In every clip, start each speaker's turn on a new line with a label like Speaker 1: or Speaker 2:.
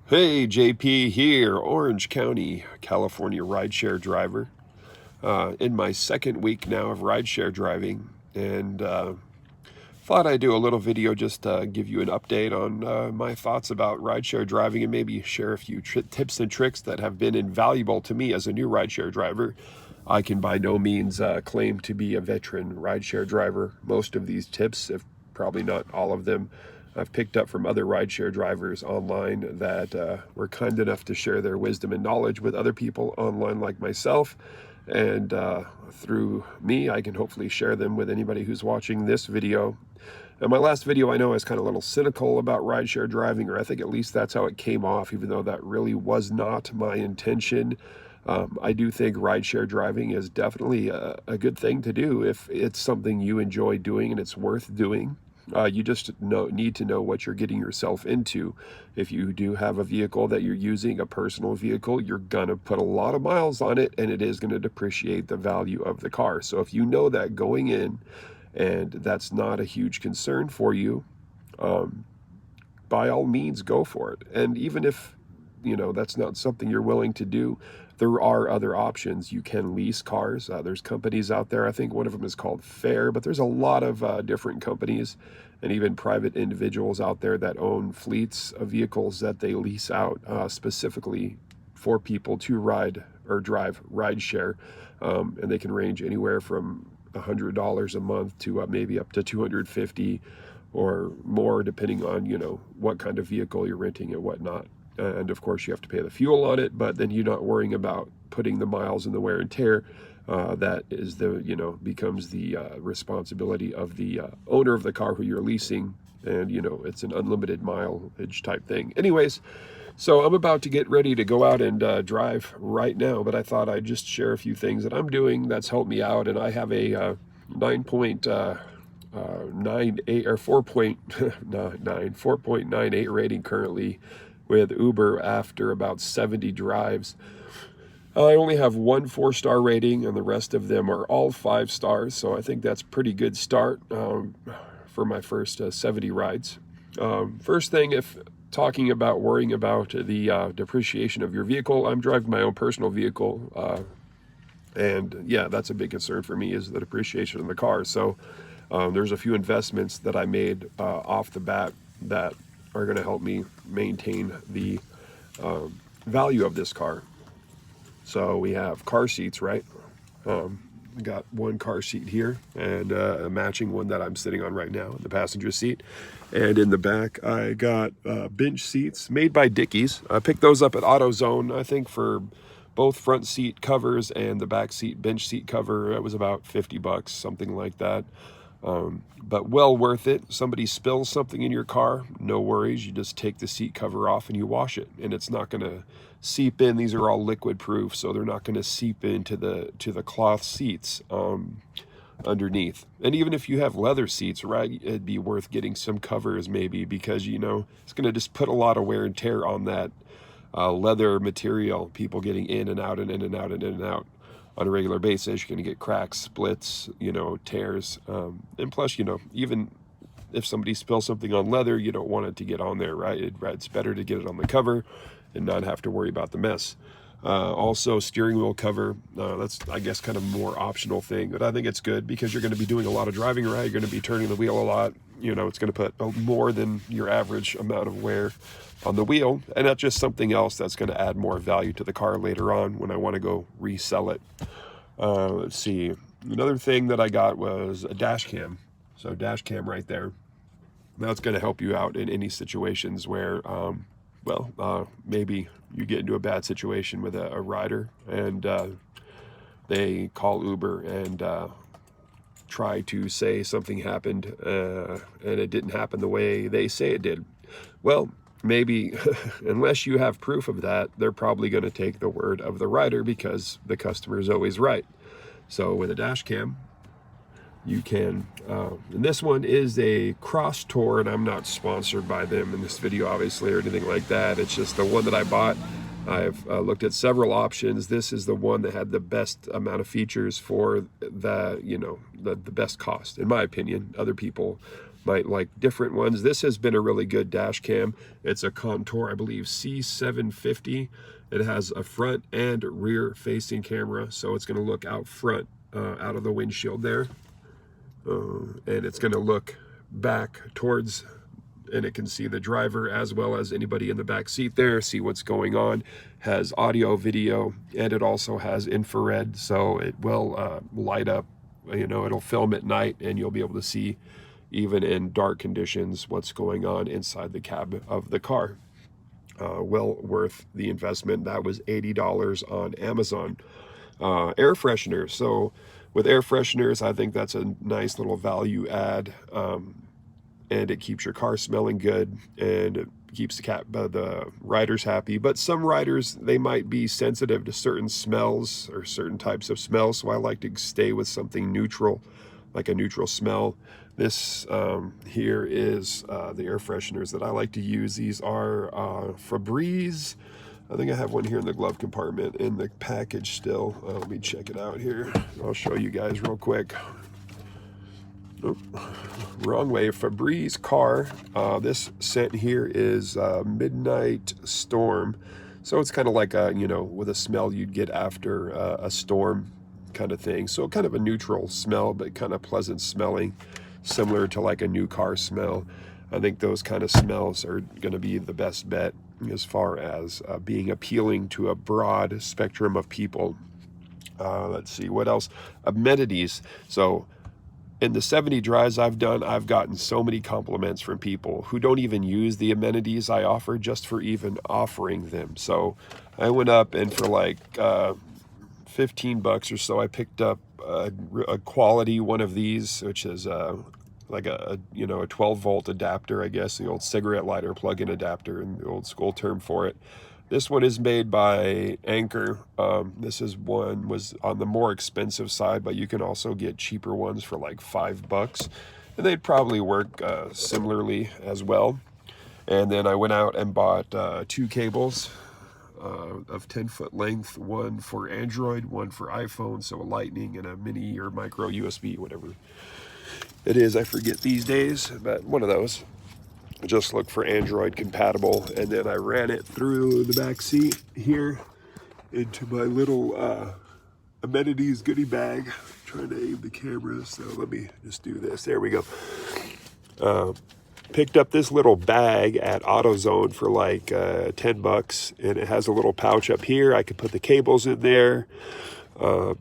Speaker 1: Hey, JP here, Orange County, California rideshare driver. In my second week now of rideshare driving, and thought I'd do a little video just to give you an update on my thoughts about rideshare driving and maybe share a few tips and tricks that have been invaluable to me as a new rideshare driver. I can by no means claim to be a veteran rideshare driver. Most of these tips, if probably not all of them, I've picked up from other rideshare drivers online that were kind enough to share their wisdom and knowledge with other people online like myself. And through me, I can hopefully share them with anybody who's watching this video. And my last video, I know, I was kind of a little cynical about rideshare driving, or I think at least that's how it came off, even though that really was not my intention. I do think rideshare driving is definitely a good thing to do if it's something you enjoy doing and it's worth doing. You just need to know what you're getting yourself into. If you do have a vehicle that you're using, a personal vehicle, you're going to put a lot of miles on it, and it is going to depreciate the value of the car. So if you know that going in, and that's not a huge concern for you, by all means, go for it. And even if that's not something you're willing to do, there are other options. You can lease cars. There's companies out there. I think one of them is called Fair, but there's a lot of different companies and even private individuals out there that own fleets of vehicles that they lease out specifically for people to ride or drive rideshare. And they can range anywhere from $100 a month to maybe up to $250 or more, depending on what kind of vehicle you're renting and whatnot. And of course you have to pay the fuel on it, but then you're not worrying about putting the miles and the wear and tear. That is becomes the responsibility of the owner of the car who you're leasing. And it's an unlimited mileage type thing. Anyways, so I'm about to get ready to go out and drive right now, but I thought I'd just share a few things that I'm doing that's helped me out. And I have a 9.98 or 4.98 rating currently with Uber after about 70 drives. I only have one 4-star rating, and the rest of them are all 5 stars. So I think that's a pretty good start for my first 70 rides. First thing, if talking about worrying about the depreciation of your vehicle, I'm driving my own personal vehicle. And yeah, that's a big concern for me, is the depreciation of the car. So there's a few investments that I made off the bat that are going to help me maintain the value of this car. So we have car seats, right? I got one car seat here and a matching one that I'm sitting on right now in the passenger seat. And in the back, I got bench seats made by Dickies. I picked those up at AutoZone, I think, for both front seat covers and the back seat bench seat cover. It was about $50, something like that. But well worth it. Somebody spills something in your car, no worries. You just take the seat cover off and you wash it, and it's not going to seep in. These are all liquid proof, so they're not going to seep into the cloth seats underneath. And even if you have leather seats, right, it'd be worth getting some covers maybe, because it's going to just put a lot of wear and tear on that leather material. People getting in and out and in and out and in and out on a regular basis, you're going to get cracks, splits, tears. And plus, even if somebody spills something on leather, you don't want it to get on there, right? It's better to get it on the cover and not have to worry about the mess. Also, steering wheel cover, that's, I guess, kind of more optional thing, but I think it's good because you're going to be doing a lot of driving, right? You're going to be turning the wheel a lot. It's going to put more than your average amount of wear on the wheel, and that's just something else that's going to add more value to the car later on when I want to go resell it. Let's see. Another thing that I got was a dash cam. So dash cam right there. That's going to help you out in any situations where, maybe you get into a bad situation with a rider and they call Uber and try to say something happened and it didn't happen the way they say it did. Well, maybe unless you have proof of that, they're probably going to take the word of the rider because the customer is always right. So with a dash cam, you can, and this one is a Cross Tour, and I'm not sponsored by them in this video, obviously, or anything like that. It's just the one that I bought. I've looked at several options. This is the one that had the best amount of features for the best cost, in my opinion. Other people might like different ones. This has been a really good dash cam. It's a Contour, I believe, C750. It has a front and rear facing camera, so it's going to look out front, out of the windshield there. And it's going to look back towards, and it can see the driver as well as anybody in the back seat there, see what's going on. Has audio, video, and it also has infrared, so it will light up, you know, it'll film at night and you'll be able to see, even in dark conditions, what's going on inside the cab of the car. Well worth the investment. That was $80 on Amazon. Air fresheners. So with air fresheners, I think that's a nice little value add, and it keeps your car smelling good, and it keeps the riders happy. But some riders, they might be sensitive to certain smells or certain types of smells, so I like to stay with something neutral, like a neutral smell. This here is the air fresheners that I like to use. These are Febreze. I think I have one here in the glove compartment in the package still. Let me check it out here. I'll show you guys real quick. Oh, wrong way. Febreze Car. This scent here is Midnight Storm. So it's kind of like a, you know, with a smell you'd get after a storm kind of thing. So kind of a neutral smell, but kind of pleasant smelling, similar to like a new car smell. I think those kind of smells are going to be the best bet as far as being appealing to a broad spectrum of people. Let's see, what else? Amenities. So in the 70 drives I've done, I've gotten so many compliments from people who don't even use the amenities I offer just for even offering them. So I went up and for like 15 bucks or so, I picked up a quality one of these, which is like a you know, a 12-volt adapter, I guess, the old cigarette lighter plug-in adapter, and the old school term for it. This one is made by Anchor. This is one was on the more expensive side, but you can also get cheaper ones for like $5, and they'd probably work similarly as well. And then I went out and bought 2 cables of 10-foot length, one for Android, one for iPhone, so a Lightning and a mini or micro USB, whatever it is, I forget these days, but one of those. Just look for Android compatible, and then I ran it through the back seat here into my little amenities goodie bag. I'm trying to aim the camera, so let me just do this. There we go. Picked up this little bag at AutoZone for like 10 bucks, and it has a little pouch up here. I can put the cables in there so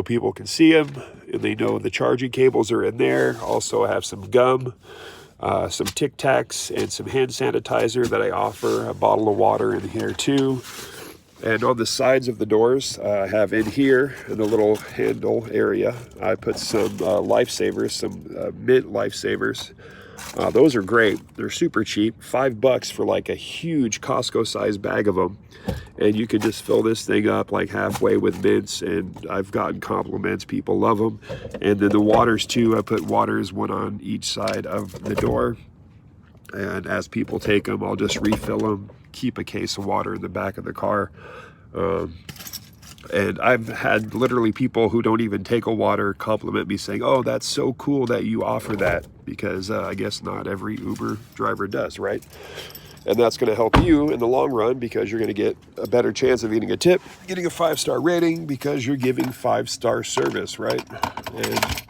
Speaker 1: people can see them, and they know the charging cables are in there. Also, I have some gum, some Tic Tacs, and some hand sanitizer that I offer, a bottle of water in here too. And on the sides of the doors, I have in here, in the little handle area, I put some Lifesavers, some mint Lifesavers. Those are great. They're super cheap, $5 for like a huge Costco-sized bag of them. And you can just fill this thing up like halfway with mints, and I've gotten compliments. People love them. And then the waters too, I put waters one on each side of the door. And as people take them, I'll just refill them, keep a case of water in the back of the car. And I've had literally people who don't even take a water compliment me saying, "Oh, that's so cool that you offer that," because I guess not every Uber driver does, right? And that's going to help you in the long run, because you're going to get a better chance of getting a tip, getting a 5-star rating, because you're giving 5-star service, right? And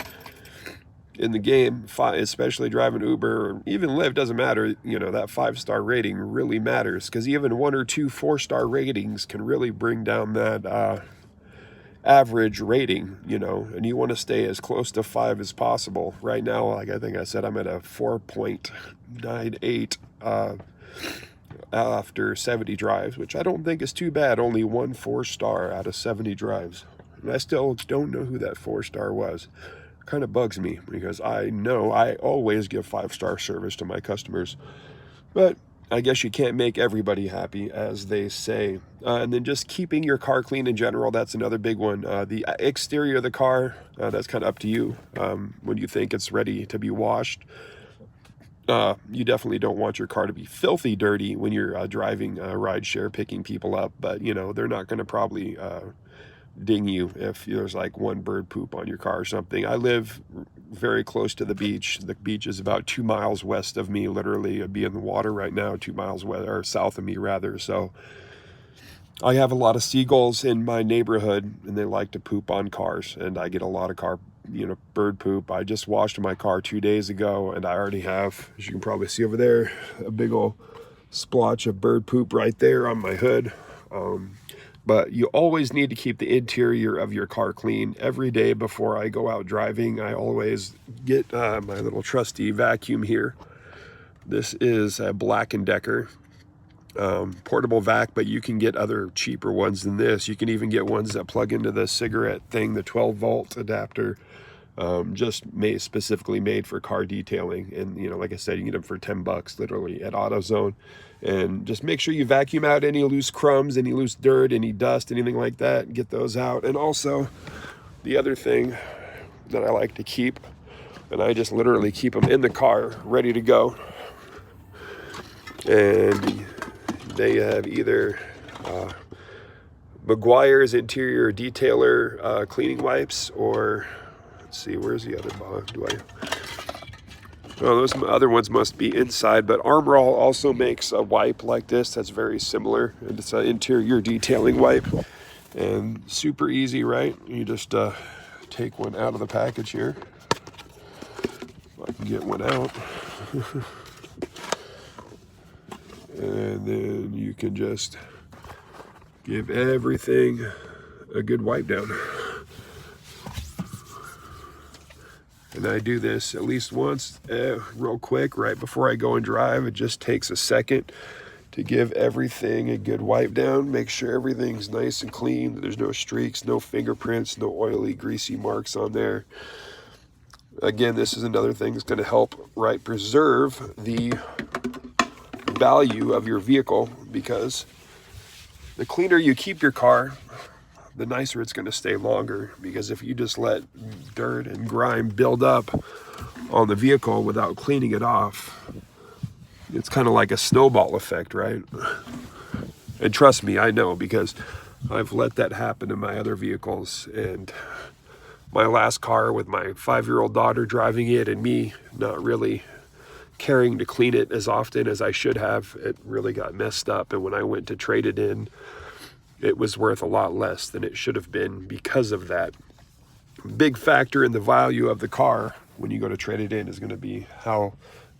Speaker 1: in the game, especially driving Uber or even Lyft, doesn't matter, you know, that 5-star rating really matters, because even 1 or 2 4-star ratings can really bring down that average rating, you know, and you want to stay as close to 5 as possible. Right now, like I think I said, I'm at a 4.98 after 70 drives, which I don't think is too bad. Only 1 4-star out of 70 drives. And I still don't know who that 4-star was. Kind of bugs me, because I know I always give 5-star service to my customers, but I guess you can't make everybody happy, as they say. And then just keeping your car clean in general, that's another big one. The exterior of the car, that's kind of up to you. When you think it's ready to be washed, you definitely don't want your car to be filthy dirty when you're driving RideShare, picking people up, but you know, they're not going to probably ding you if there's like one bird poop on your car or something. I live very close to the beach. The beach is about 2 miles west of me, literally. I'd be in the water right now, 2 miles west, or south of me rather. So I have a lot of seagulls in my neighborhood, and they like to poop on cars, and I get a lot of bird poop. I just washed my car 2 days ago, and I already have, as you can probably see over there, a big old splotch of bird poop right there on my hood. But you always need to keep the interior of your car clean. Every day before I go out driving, I always get my little trusty vacuum here. This is a Black & Decker portable vac, but you can get other cheaper ones than this. You can even get ones that plug into the cigarette thing, the 12-volt adapter, specifically made for car detailing. And like I said, you can get them for $10 literally at AutoZone. And just make sure you vacuum out any loose crumbs, any loose dirt, any dust, anything like that. Get those out. And also the other thing that I like to keep, and I just literally keep them in the car ready to go, and they have either Meguiar's interior detailer cleaning wipes, or let's see, where's the other box? Those other ones must be inside, but Armor All also makes a wipe like this that's very similar. And it's an interior detailing wipe, and super easy, right? You just take one out of the package here. If I can get one out. And then you can just give everything a good wipe down. And I do this at least once, real quick, right before I go and drive. It just takes a second to give everything a good wipe down. Make sure everything's nice and clean. There's no streaks, no fingerprints, no oily, greasy marks on there. Again, this is another thing that's going to help, preserve the value of your vehicle, because the cleaner you keep your car, the nicer it's going to stay longer. Because if you just let dirt and grime build up on the vehicle without cleaning it off, it's kind of like a snowball effect, right? And trust me, I know, because I've let that happen in my other vehicles. And my last car, with my 5-year-old daughter driving it and me not really caring to clean it as often as I should have, it really got messed up. And when I went to trade it in, it was worth a lot less than it should have been because of that. Big factor in the value of the car when you go to trade it in is going to be how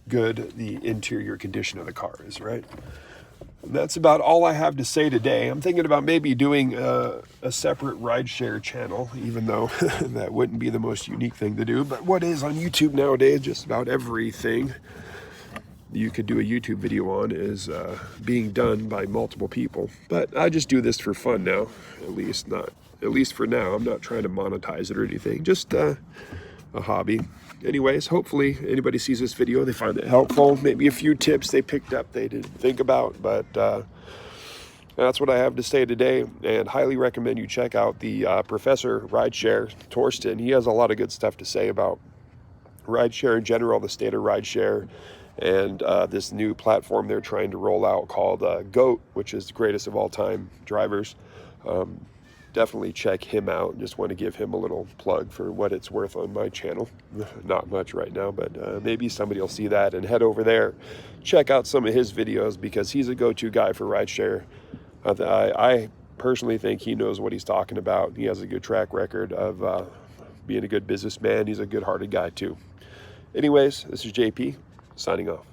Speaker 1: good the interior condition of the car is, right? And that's about all I have to say today. I'm thinking about maybe doing a separate RideShare channel, even though that wouldn't be the most unique thing to do. But what is on YouTube nowadays, just about everything you could do a YouTube video on is being done by multiple people. But I just do this for fun now, at least for now. I'm not trying to monetize it or anything, just a hobby. Anyways, hopefully anybody sees this video, they find it helpful. Maybe a few tips they picked up they didn't think about, but that's what I have to say today. And highly recommend you check out the Professor RideShare, Torsten. He has a lot of good stuff to say about RideShare in general, the state of RideShare, and this new platform they're trying to roll out called GOAT, which is the greatest of all time drivers. Definitely check him out. Just want to give him a little plug for what it's worth on my channel. Not much right now, but maybe somebody will see that and head over there, check out some of his videos, because he's a go-to guy for RideShare. I personally think he knows what he's talking about. He has a good track record of being a good businessman. He's a good-hearted guy too. Anyways, this is JP signing off.